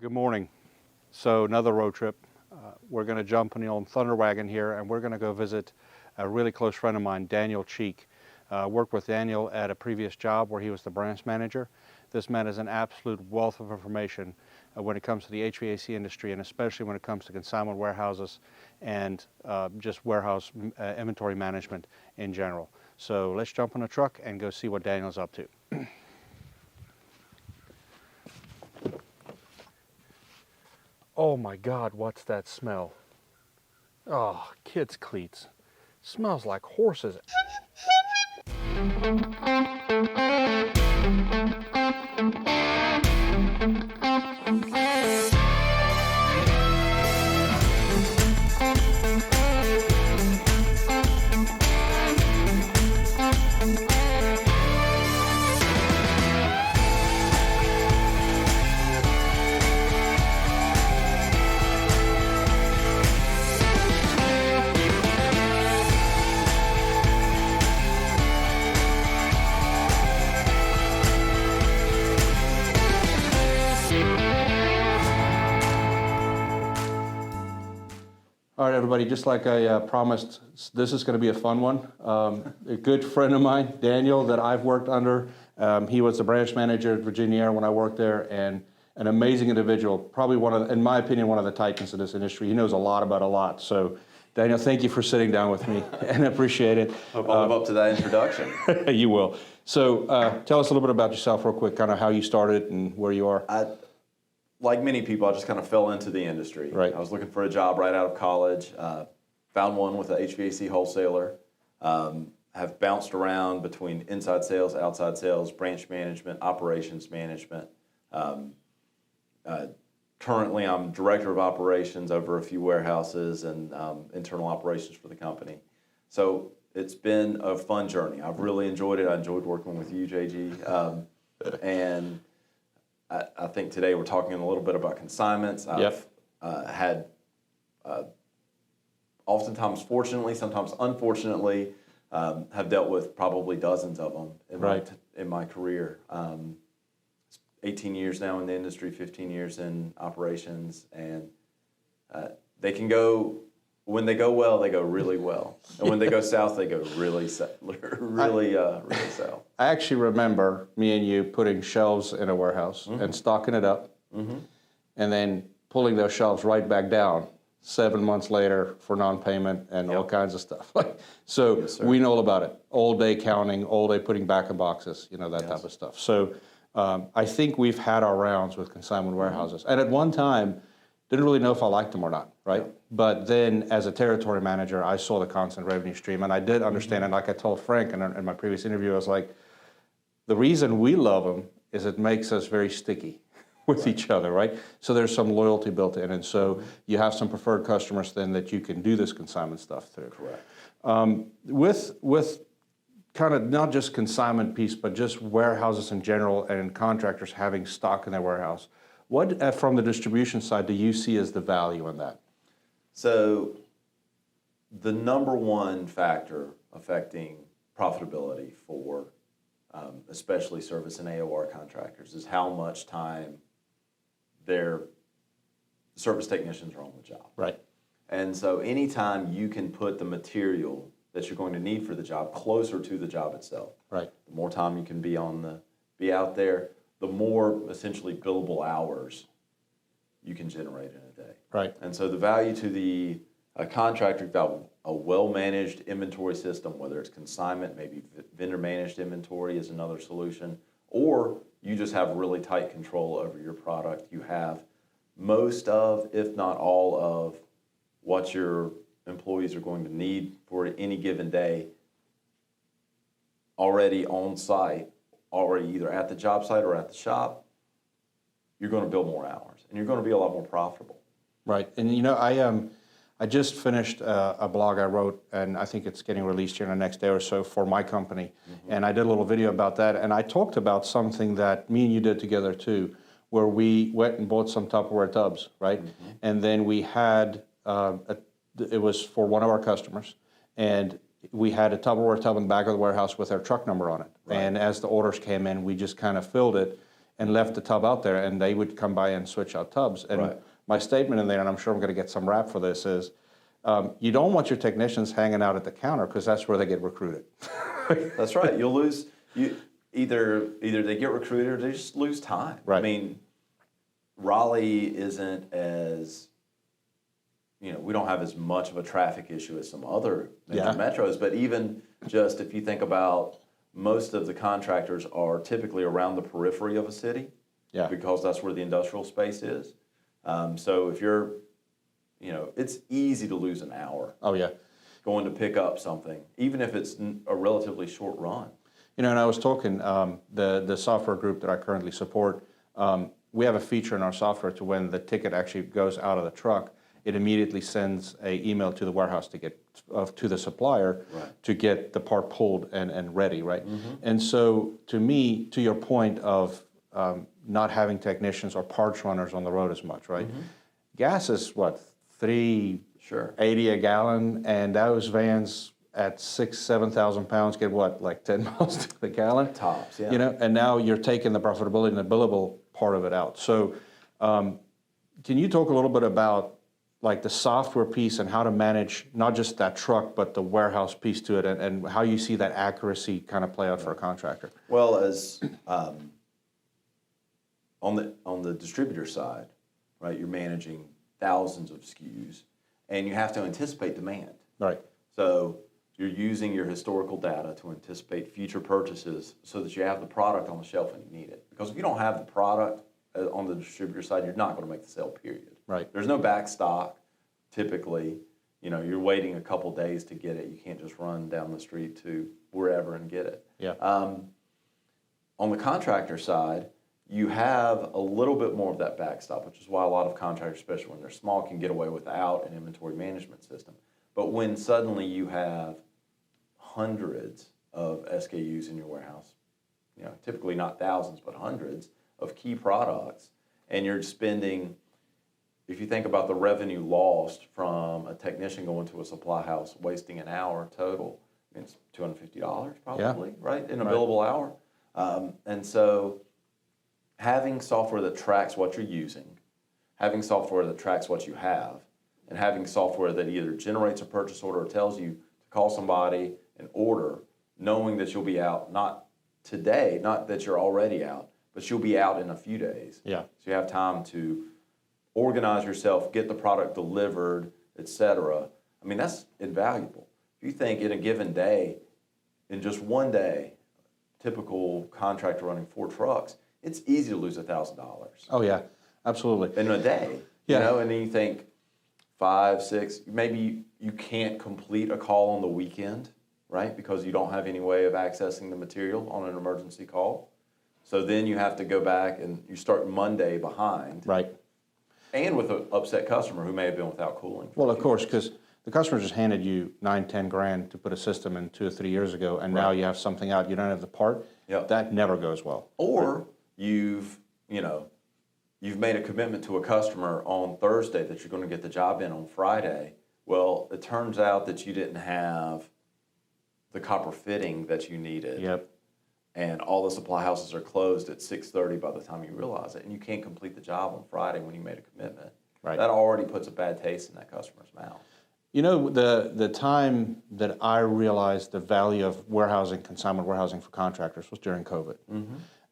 Good morning. So another road trip. We're going to jump in the old Thunder Wagon here, and we're going to go visit a really close friend of mine, Daniel Cheek. Worked with Daniel at a previous job where he was the branch manager. This man is an absolute wealth of information when it comes to the HVAC industry, and especially when it comes to consignment warehouses and just warehouse inventory management in general. So let's jump in the truck and go see what Daniel's up to. Oh my God, what's that smell? Oh, kids' cleats. Smells like horses. All right, everybody, just like I promised, this is going to be a fun one. A good friend of mine, Daniel, that I've worked under, he was the branch manager at Virginia Air when I worked there, and an amazing individual, probably one of, in my opinion, one of the titans of this industry. He knows a lot about a lot. So, Daniel, thank you for sitting down with me, and I appreciate it. Hope I'll live up to that introduction. You will. So, tell us a little bit about yourself real quick, kind of how you started and where you are. Like many people, I just kind of fell into the industry. Right. I was looking for a job right out of college, found one with an HVAC wholesaler, have bounced around between inside sales, outside sales, branch management, operations management. Currently, I'm director of operations over a few warehouses and internal operations for the company. So it's been a fun journey. I've really enjoyed it. I enjoyed working with you, JG. And I think today we're talking a little bit about consignments. I've had, oftentimes fortunately, sometimes unfortunately, have dealt with probably dozens of them in my career. 18 years now in the industry, 15 years in operations, and they can go, when they go well, they go really well. And when they go south, they go really south. I actually remember me and you putting shelves in a warehouse and stocking it up, and then pulling those shelves right back down 7 months later for non-payment and all kinds of stuff. So yes, we know all about it. All day counting, all day putting back in boxes, you know, that type of stuff. So I think we've had our rounds with consignment warehouses. And at one time, didn't really know if I liked them or not, right? But then as a territory manager, I saw the constant revenue stream, and I did understand, and like I told Frank in my previous interview, I was like, the reason we love them is it makes us very sticky with each other, right? So there's some loyalty built in, and so you have some preferred customers then that you can do this consignment stuff through. Correct. With kind of not just consignment piece, but just warehouses in general and contractors having stock in their warehouse, what, from the distribution side, do you see as the value in that? So the number one factor affecting profitability for especially service and AOR contractors is how much time their service technicians are on the job. Right. And so anytime you can put the material that you're going to need for the job closer to the job itself, right, the more time you can be out there, the more essentially billable hours you can generate in a day. Right. And so the value to the contractor without a well-managed inventory system, whether it's consignment, maybe vendor-managed inventory is another solution, or you just have really tight control over your product. You have most of, if not all of, what your employees are going to need for any given day already on site, already either at the job site or at the shop. You're going to bill more hours, and you're going to be a lot more profitable. Right. And you know, I just finished a blog I wrote, and I think it's getting released here in the next day or so for my company. And I did a little video about that, and I talked about something that me and you did together too, where we went and bought some Tupperware tubs, right? And then we had, it was for one of our customers, and we had a Tupperware tub in the back of the warehouse with our truck number on it. Right. And as the orders came in, we just kind of filled it. and left the tub out there, and they would come by and switch out tubs. And Right. my statement in there, and I'm sure I'm going to get some rap for this, is you don't want your technicians hanging out at the counter because that's where they get recruited. That's right. You'll lose. Either they get recruited or they just lose time. Right. I mean, Raleigh isn't as, we don't have as much of a traffic issue as some other major metros, but even just if you think about, most of the contractors are typically around the periphery of a city, because that's where the industrial space is. So if you're, it's easy to lose an hour. Oh, yeah. Going to pick up something, even if it's a relatively short run. And I was talking, the software group that I currently support, we have a feature in our software to when the ticket actually goes out of the truck, it immediately sends an email to the warehouse to get to the supplier to get the part pulled and ready, right? And so to me, to your point of not having technicians or parts runners on the road as much, right? Gas is what, $3.80 a gallon, and those vans at 7,000 pounds get what, like 10 miles to the gallon? Tops, yeah. And now you're taking the profitability and the billable part of it out. So can you talk a little bit about like the software piece and how to manage not just that truck, but the warehouse piece to it, and how you see that accuracy kind of play out for a contractor? Well, as on the distributor side, right, you're managing thousands of SKUs, and you have to anticipate demand. Right. So you're using your historical data to anticipate future purchases so that you have the product on the shelf when you need it. Because if you don't have the product on the distributor side, you're not going to make the sale, period. Right. There's no back stock. Typically, you're waiting a couple days to get it. You can't just run down the street to wherever and get it. Yeah. On the contractor side, you have a little bit more of that backstop, which is why a lot of contractors, especially when they're small, can get away without an inventory management system. But when suddenly you have hundreds of SKUs in your warehouse, typically not thousands, but hundreds of key products, and you're spending, if you think about the revenue lost from a technician going to a supply house, wasting an hour total, it's $250 probably, right, in a billable hour. And so having software that tracks what you're using, having software that tracks what you have, and having software that either generates a purchase order or tells you to call somebody and order, knowing that you'll be out, not today, not that you're already out, but you'll be out in a few days. Yeah. So you have time to organize yourself, get the product delivered, etc. I mean, that's invaluable. If you think in a given day, in just one day, typical contractor running 4 trucks, it's easy to lose $1,000. Oh, yeah, absolutely. In a day, Yeah. and then you think 5, 6, maybe you can't complete a call on the weekend, right? Because you don't have any way of accessing the material on an emergency call. So then you have to go back and you start Monday behind. Right. And with an upset customer who may have been without cooling. Well, of course, because the customer just handed you $9-10 to put a system in 2 or 3 years ago, and now you have something out, you don't have the part. Yep. That never goes well. Or you've made a commitment to a customer on Thursday that you're going to get the job in on Friday. Well, it turns out that you didn't have the copper fitting that you needed. Yep. And all the supply houses are closed at 6:30 by the time you realize it, and you can't complete the job on Friday when you made a commitment. Right. That already puts a bad taste in that customer's mouth. The time that I realized the value of warehousing, consignment warehousing for contractors was during COVID.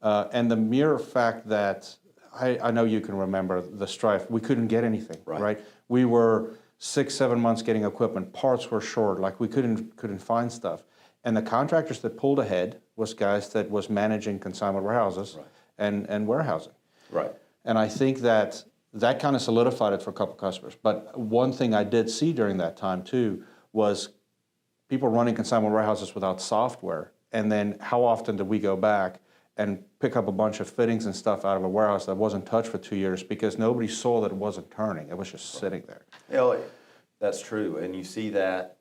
And the mere fact that, I know you can remember the strife, we couldn't get anything, right? We were 6-7 months getting equipment, parts were short, like we couldn't find stuff. And the contractors that pulled ahead was guys that was managing consignment warehouses and warehousing. Right. And I think that kind of solidified it for a couple customers. But one thing I did see during that time too was people running consignment warehouses without software. And then how often did we go back and pick up a bunch of fittings and stuff out of a warehouse that wasn't touched for 2 years because nobody saw that it wasn't turning. It was just sitting there. That's true. And you see that,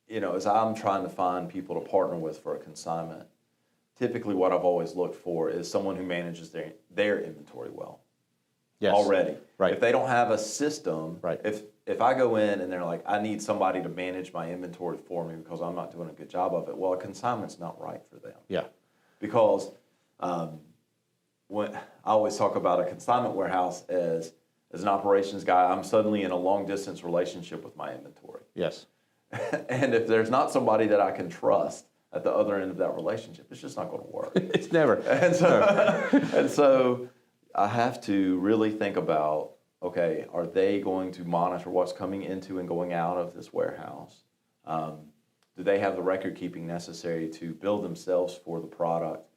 as I'm trying to find people to partner with for a consignment, typically what I've always looked for is someone who manages their inventory well. Yes. Already. Right. If they don't have a system, right. if I go in and they're like, I need somebody to manage my inventory for me because I'm not doing a good job of it, well, a consignment's not right for them. Yeah. Because when I always talk about a consignment warehouse as an operations guy, I'm suddenly in a long distance relationship with my inventory. Yes. And if there's not somebody that I can trust at the other end of that relationship, it's just not going to work. It's never. And so I have to really think about, okay, are they going to monitor what's coming into and going out of this warehouse? Do they have the record keeping necessary to bill themselves for the product?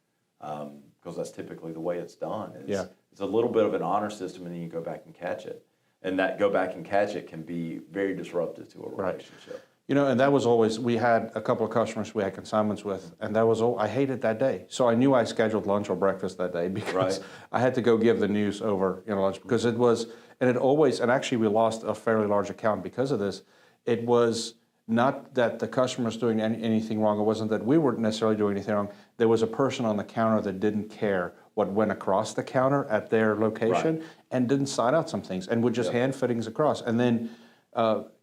Because that's typically the way it's done. It's a little bit of an honor system, and then you go back and catch it. And that go back and catch it can be very disruptive to a relationship. Right. You know, and that was always, we had a couple of customers we had consignments with, and that was all, I hated that day. So I knew I scheduled lunch or breakfast that day because I had to go give the news over, lunch, because it was, and it always, and actually we lost a fairly large account because of this. It was not that the customer's doing anything wrong. It wasn't that we weren't necessarily doing anything wrong. There was a person on the counter that didn't care what went across the counter at their location and didn't sign out some things and would just hand fittings across. And then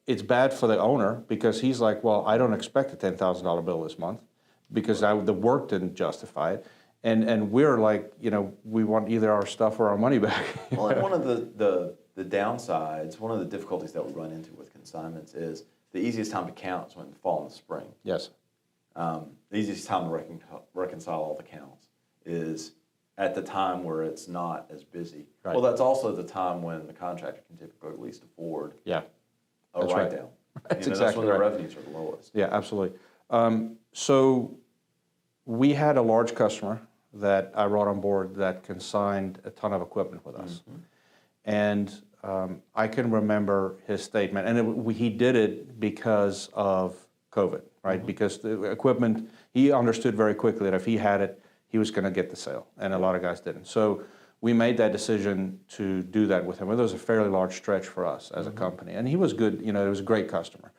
it's bad for the owner because he's like, well, I don't expect a $10,000 bill this month because the work didn't justify it. And we're like, we want either our stuff or our money back. Well, and one of the downsides, one of the difficulties that we run into with consignments is the easiest time to count is when the fall in the spring. Yes. The easiest time to reconcile all the counts is at the time where it's not as busy. Right. Well, that's also the time when the contractor can typically at least afford a write-down. That's when the revenues are the lowest. Yeah, absolutely. So we had a large customer that I brought on board that consigned a ton of equipment with us. Mm-hmm. And I can remember his statement, and he did it because of COVID, right? Mm-hmm. Because the equipment, he understood very quickly that if he had it, he was going to get the sale, and a lot of guys didn't. So we made that decision to do that with him. It was a fairly large stretch for us as a company, and he was good. It was a great customer.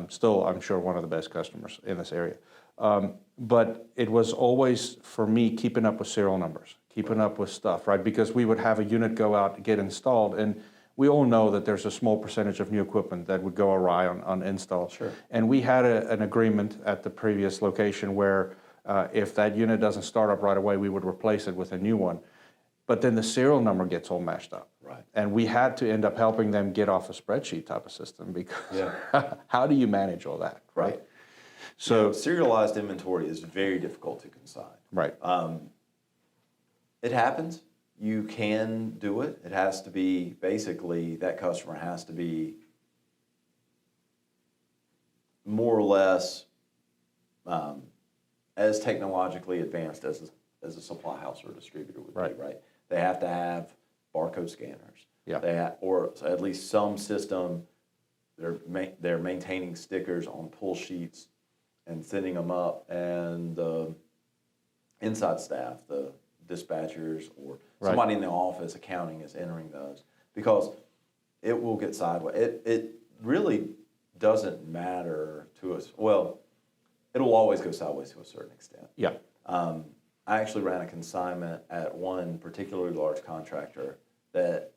Still, I'm sure one of the best customers in this area. But it was always, for me, keeping up with serial numbers, keeping up with stuff, right? Because we would have a unit go out, get installed, and we all know that there's a small percentage of new equipment that would go awry on install. Sure. And we had an agreement at the previous location where if that unit doesn't start up right away, we would replace it with a new one. But then the serial number gets all mashed up. Right. And we had to end up helping them get off a spreadsheet type of system because how do you manage all that? Right. So serialized inventory is very difficult to consign. Right. It happens. You can do it. It has to be, basically, that customer has to be more or less as technologically advanced as a supply house or a distributor would be, right? They have to have barcode scanners. Yeah. Or at least some system. They're maintaining stickers on pull sheets and sending them up, and the inside staff, the dispatchers or somebody in the office accounting is entering those, because it will get sideways. It really doesn't matter to us. Well, it'll always go sideways to a certain extent. Yeah. I actually ran a consignment at one particularly large contractor that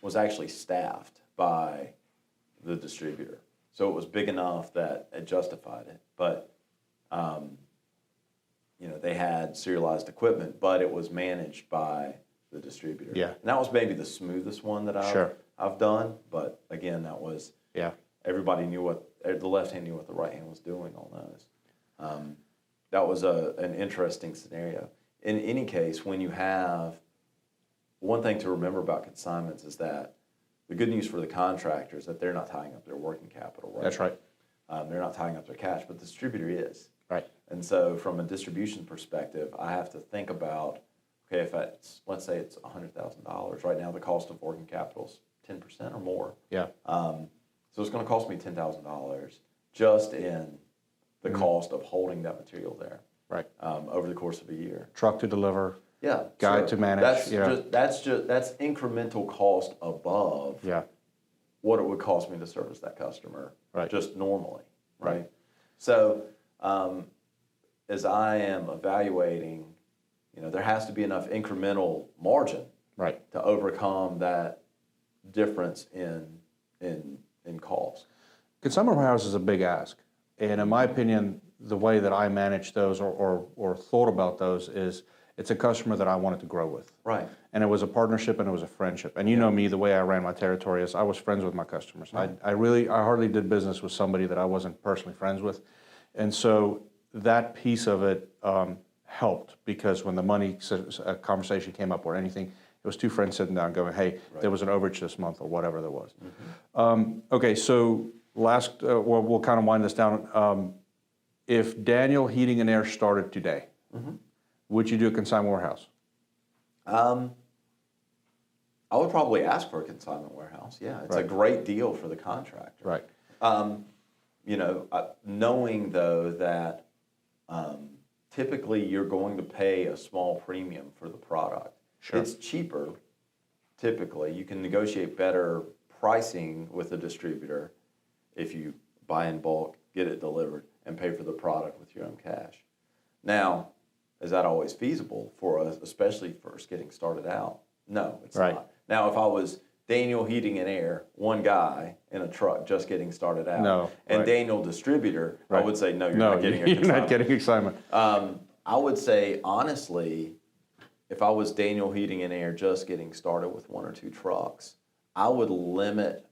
was actually staffed by the distributor. So it was big enough that it justified it. But, they had serialized equipment, but it was managed by the distributor. Yeah. And that was maybe the smoothest one that I've done. But again, that was, everybody knew the left hand knew what the right hand was doing on those. That was an interesting scenario. In any case, when you have, one thing to remember about consignments is that the good news for the contractor is that they're not tying up their working capital, right? That's right. They're not tying up their cash, but the distributor is. Right. And so from a distribution perspective, I have to think about, okay, if let's say it's $100,000. Right now the cost of working capital is 10% or more. Yeah. So it's going to cost me $10,000 just in the cost of holding that material there. Right. Over the course of a year. Truck to deliver. Yeah. Guide to manage. That's incremental cost above what it would cost me to service that customer just normally. Right. So as I am evaluating, there has to be enough incremental margin to overcome that difference in cost. Consignment warehouse is a big ask. And in my opinion, the way that I manage those or thought about those is It's a customer that I wanted to grow with. Right. And it was a partnership and it was a friendship. And you know me, the way I ran my territory is I was friends with my customers. Right. I hardly did business with somebody that I wasn't personally friends with. And so that piece of it helped, because when the money conversation came up or anything, it was two friends sitting down going, hey, there was an overage this month or whatever there was. Okay, so we'll kind of wind this down. If Daniel Heating and Air started today, would you do a consignment warehouse? I would probably ask for a consignment warehouse. Yeah, it's a great deal for the contractor. Right. Knowing though that typically you're going to pay a small premium for the product. Sure. It's cheaper. Typically, you can negotiate better pricing with a distributor if you buy in bulk, get it delivered, and pay for the product with your own cash. Now, is that always feasible for us, especially first getting started out? No, it's not. Now, if I was Daniel Heating and Air, one guy in a truck just getting started out, and Daniel Distributor, I would say, no, you're not getting a consignment. You're not getting consignment. I would say, honestly, if I was Daniel Heating and Air just getting started with one or two trucks, I would limit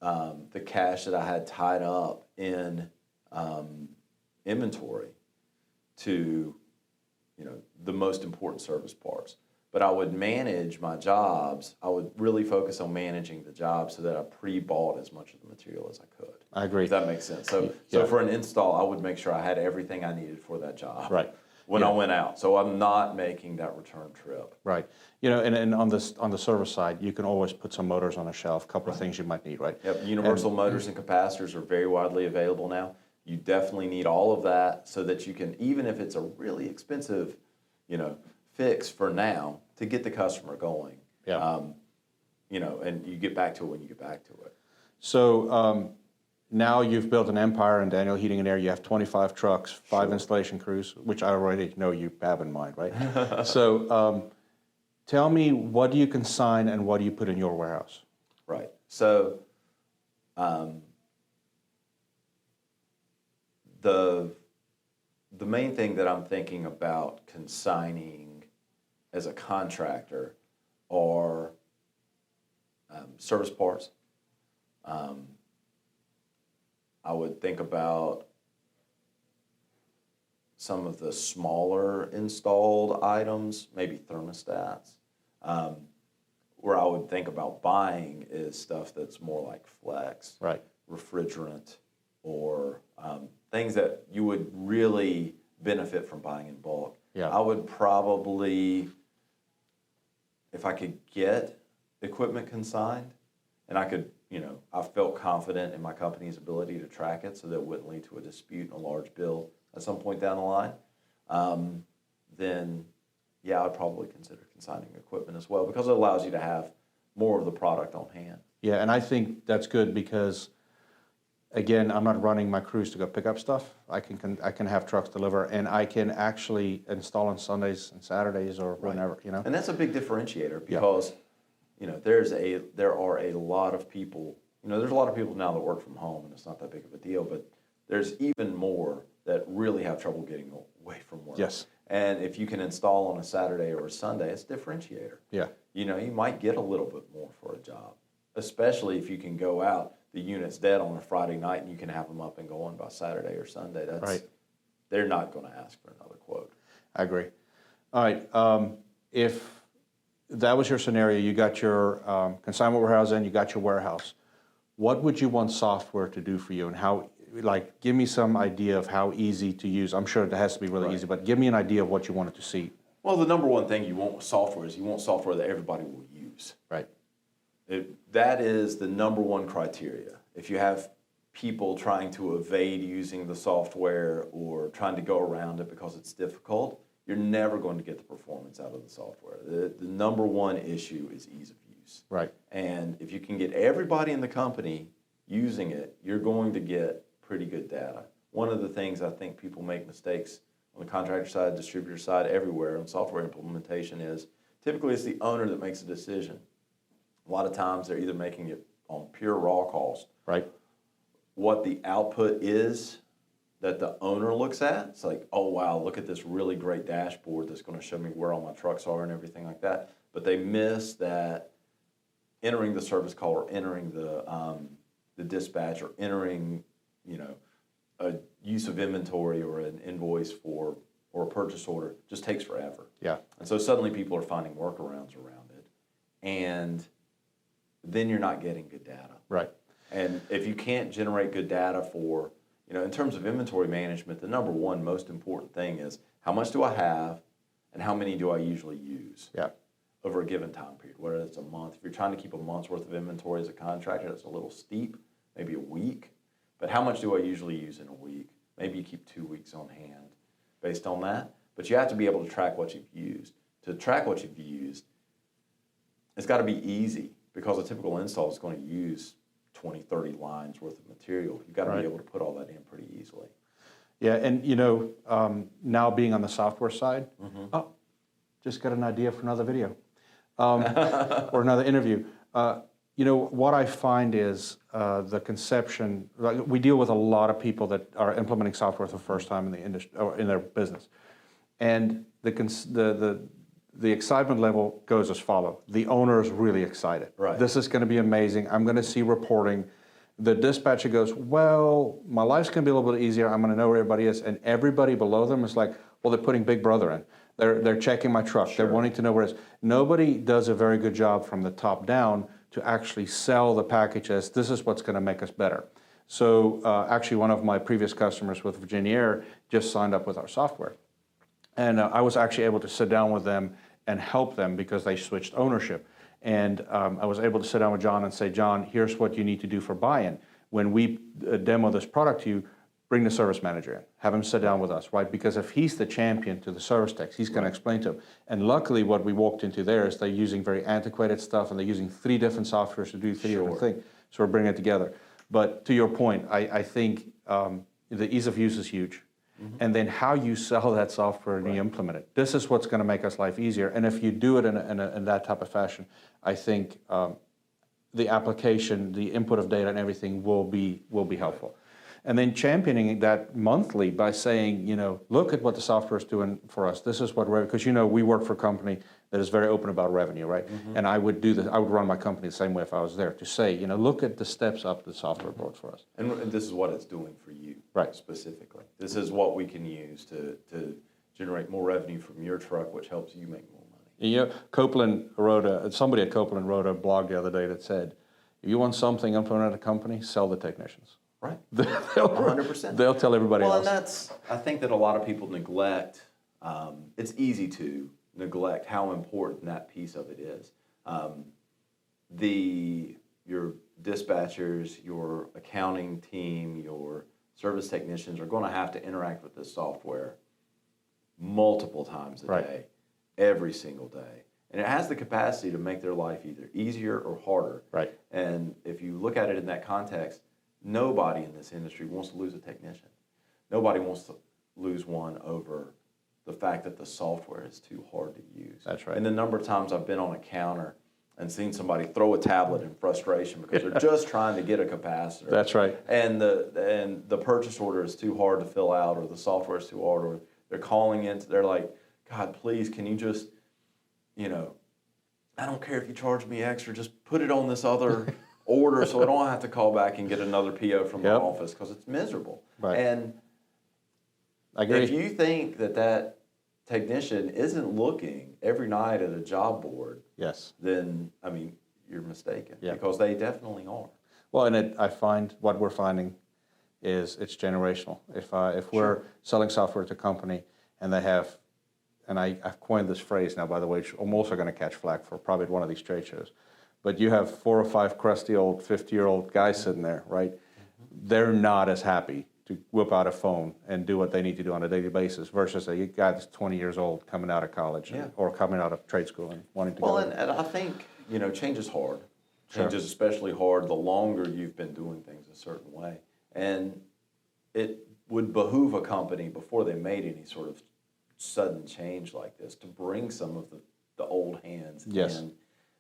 the cash that I had tied up in inventory to, the most important service parts. But I would manage my jobs. I would really focus on managing the job so that I pre-bought as much of the material as I could. I agree. If that makes sense. So for an install, I would make sure I had everything I needed for that job. Right. When I went out, so I'm not making that return trip. Right. And on the service side, you can always put some motors on a shelf, a couple of things you might need, right? Yep. Universal motors and capacitors are very widely available now. You definitely need all of that so that you can, even if it's a really expensive, fix for now, to get the customer going. Yeah. And you get back to it when you get back to it. So now you've built an empire in Daniel Heating and Air. You have 25 trucks, 5 installation crews, which I already know you have in mind, right? So tell me, what do you consign and what do you put in your warehouse? Right. So the main thing that I'm thinking about consigning as a contractor are service parts. I would think about some of the smaller installed items, maybe thermostats. Where I would think about buying is stuff that's more like flex, refrigerant, or things that you would really benefit from buying in bulk. Yeah. I would probably, if I could get equipment consigned, and I could, I felt confident in my company's ability to track it so that it wouldn't lead to a dispute and a large bill at some point down the line, then yeah, I'd probably consider consigning equipment as well, because it allows you to have more of the product on hand. Yeah, and I think that's good because, again, I'm not running my crews to go pick up stuff. I can have trucks deliver, and I can actually install on Sundays and Saturdays or whenever, And that's a big differentiator because, there are a lot of people, there's a lot of people now that work from home, and it's not that big of a deal, but there's even more that really have trouble getting away from work. Yes. And if you can install on a Saturday or a Sunday, it's a differentiator. Yeah. You might get a little bit more for a job, especially if you can go out, the unit's dead on a Friday night, and you can have them up and going by Saturday or Sunday. They're not going to ask for another quote. I agree. All right. If that was your scenario, you got your consignment warehouse in, you got your warehouse, what would you want software to do for you, and how, give me some idea of how easy to use. I'm sure it has to be really easy, but give me an idea of what you want it to see. Well, the number one thing you want with software is you want software that everybody will use. Right. That is the number one criteria. If you have people trying to evade using the software or trying to go around it because it's difficult, you're never going to get the performance out of the software. The number one issue is ease of use. Right. And if you can get everybody in the company using it, you're going to get pretty good data. One of the things I think people make mistakes on the contractor side, distributor side, everywhere on software implementation is typically it's the owner that makes a decision. A lot of times they're either making it on pure raw cost. Right. What the output is that the owner looks at. It's like, oh, wow, look at this really great dashboard that's going to show me where all my trucks are and everything like that. But they miss that entering the service call or entering the dispatch or entering, a use of inventory or an invoice or a purchase order just takes forever. Yeah. And so suddenly people are finding workarounds around it. And then you're not getting good data. Right. And if you can't generate good data for, in terms of inventory management, the number one most important thing is how much do I have and how many do I usually use over a given time period, whether it's a month. If you're trying to keep a month's worth of inventory as a contractor, that's a little steep, maybe a week. But how much do I usually use in a week? Maybe you keep 2 weeks on hand based on that. But you have to be able to track what you've used. To track what you've used, it's got to be easy because a typical install is going to use 20, 30 lines worth of material. You've got to be able to put all that in pretty easily. Yeah, and now being on the software side, just got an idea for another video or another interview. What I find is the conception. We deal with a lot of people that are implementing software for the first time in the industry or in their business, and the excitement level goes as follows. The owner is really excited. Right. This is going to be amazing. I'm going to see reporting. The dispatcher goes, well, my life's going to be a little bit easier. I'm going to know where everybody is. And everybody below them is like, well, they're putting Big Brother in. They're checking my truck. They're wanting to know where it is. Nobody does a very good job from the top down to actually sell the package as this is what's going to make us better. So actually one of my previous customers with Virginia Air just signed up with our software. And I was actually able to sit down with them and help them because they switched ownership. And I was able to sit down with John and say, John, here's what you need to do for buy-in. When we demo this product to you, bring the service manager in. Have him sit down with us, right? Because if he's the champion to the service techs, he's going to explain to him. And luckily what we walked into there is they're using very antiquated stuff and they're using 3 different softwares to do 3 different things. So we're bringing it together. But to your point, I think the ease of use is huge. And then how you sell that software and you implement it. This is what's going to make us life easier. And if you do it in that type of fashion, I think the application, the input of data and everything will be helpful. And then championing that monthly by saying, look at what the software is doing for us. This is what because we work for a company that is very open about revenue, right? And I would do this. I would run my company the same way if I was there to say, look at the steps up the software brought for us. And this is what it's doing for you, specifically. This is what we can use to generate more revenue from your truck, which helps you make more money. Somebody at Copeland wrote a blog the other day that said, if you want something implemented at a company, sell the technicians. Right. 100%. They'll tell everybody else. Well, and I think that a lot of people neglect, it's easy to neglect how important that piece of it is. Your dispatchers, your accounting team, your service technicians are going to have to interact with this software multiple times a day, every single day. And it has the capacity to make their life either easier or harder. Right. And if you look at it in that context, nobody in this industry wants to lose a technician. Nobody wants to lose one over the fact that the software is too hard to use. That's right. And the number of times I've been on a counter and seen somebody throw a tablet in frustration because they're just trying to get a capacitor. That's right. And the purchase order is too hard to fill out, or the software is too hard, or they're calling in. They're like, God, please, can you just, I don't care if you charge me extra, just put it on this other order so I don't have to call back and get another PO from the office because it's miserable. Right. And I agree. if you think that technician isn't looking every night at a job board, then, you're mistaken because they definitely are. Well, and I find what we're finding is it's generational. If we're selling software to a company and they have, and I've coined this phrase now, by the way, which I'm also going to catch flack for probably at one of these trade shows, but you have 4 or 5 crusty old 50-year-old guys sitting there, right? They're not as happy to whip out a phone and do what they need to do on a daily basis versus a guy that's 20 years old coming out of college or coming out of trade school and wanting to go. Well, and I think, change is hard. Change is especially hard the longer you've been doing things a certain way. And it would behoove a company before they made any sort of sudden change like this to bring some of the old hands in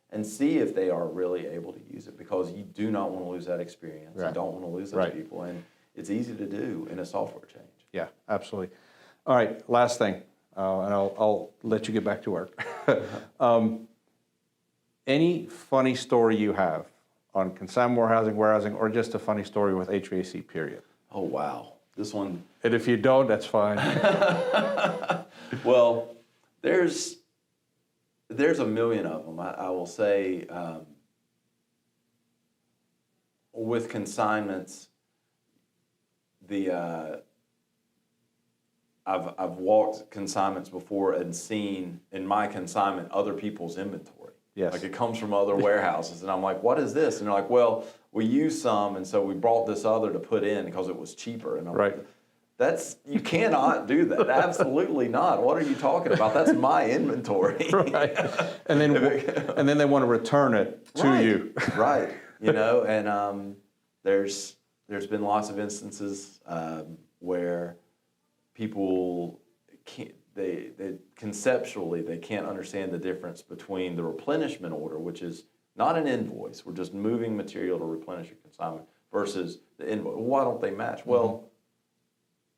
and see if they are really able to use it, because you do not want to lose that experience. You don't want to lose those people. And it's easy to do in a software change. Yeah, absolutely. All right, last thing, and I'll let you get back to work. Any funny story you have on consignment warehousing, or just a funny story with HVAC, period? Oh, wow. This one. And if you don't, that's fine. Well, there's a million of them. I will say, with consignments, I've walked consignments before and seen in my consignment other people's inventory. Yes. Like it comes from other warehouses, and I'm like, what is this? And they're like, well, we used some, and so we brought this other to put in because it was cheaper. And I'm Right. like, you cannot do that. Absolutely not. What are you talking about? That's my inventory. Right. And then they want to return it to Right. you. Right. You know, and there's been lots of instances where people can't, they conceptually they can't understand the difference between the replenishment order, which is not an invoice, we're just moving material to replenish your consignment, versus the invoice. Why don't they match? Mm-hmm. Well,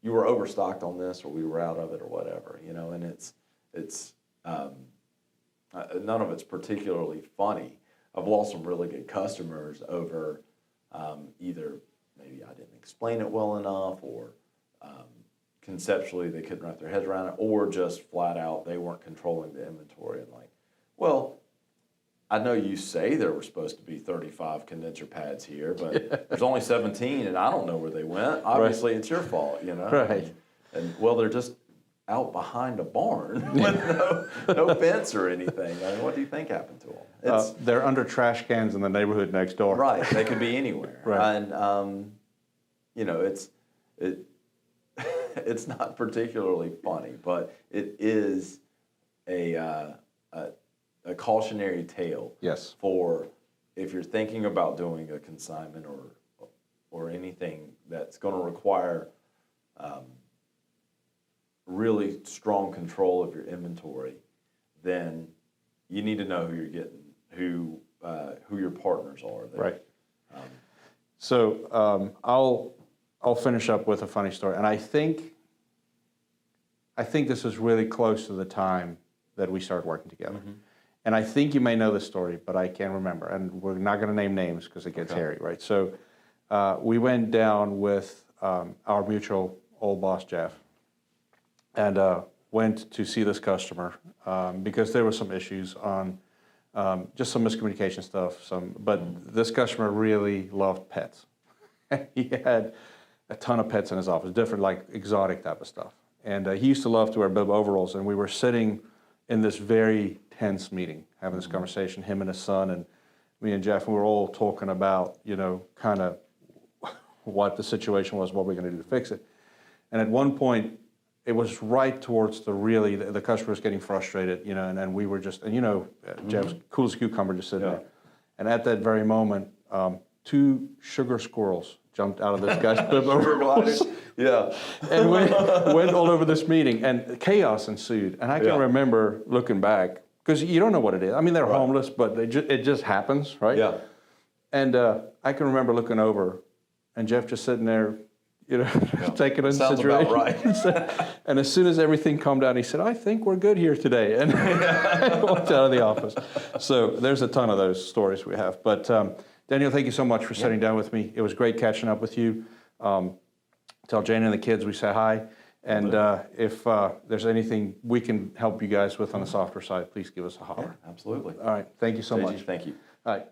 you were overstocked on this, or we were out of it, or whatever, you know. And it's none of it's particularly funny. I've lost some really good customers over either maybe I didn't explain it well enough, or conceptually they couldn't wrap their heads around it, or just flat out they weren't controlling the inventory. And like, well, I know you say there were supposed to be 35 condenser pads here, but there's only 17, and I don't know where they went. Obviously, It's your fault, you know. Right. And well, they're just out behind a barn with no fence or anything. I mean, what do you think happened to them? They're under trash cans in the neighborhood next door. Right. They could be anywhere. Right. And you know, it's not particularly funny, but it is a cautionary tale. Yes. For if you're thinking about doing a consignment or anything that's going to require really strong control of your inventory, then you need to know who you're getting, who your partners are there. Right. So I'll finish up with a funny story, and I think this is really close to the time that we started working together. Mm-hmm. And I think you may know this story, but I can't remember, and we're not going to name names because it gets hairy, right? So we went down with our mutual old boss, Jeff, and went to see this customer because there were some issues on just some miscommunication stuff. But this customer really loved pets. He had a ton of pets in his office, different, like exotic type of stuff. And he used to love to wear bib overalls, and we were sitting in this very tense meeting, having this conversation, him and his son, and me and Jeff, and we were all talking about, you know, kind of what the situation was, what we're going to do to fix it. And at one point, it was right towards the customer was getting frustrated, you know, and then we were just, and you know, Jeff's cool as a cucumber just sitting there. And at that very moment, 2 sugar squirrels jumped out of this guy's bib overalls. Yeah. And went all over this meeting, and chaos ensued. And I can remember looking back, because you don't know what it is. I mean, they're homeless, but it just happens, right? Yeah. And I can remember looking over, and Jeff just sitting there, you know, taking it into Sounds consideration. about right. And as soon as everything calmed down, he said, I think we're good here today. And walked out of the office. So there's a ton of those stories we have. But Daniel, thank you so much for sitting down with me. It was great catching up with you. Tell Jane and the kids we say hi. And if there's anything we can help you guys with on the software side, please give us a holler. Yeah, absolutely. All right. Thank you so much. Thank you. All right.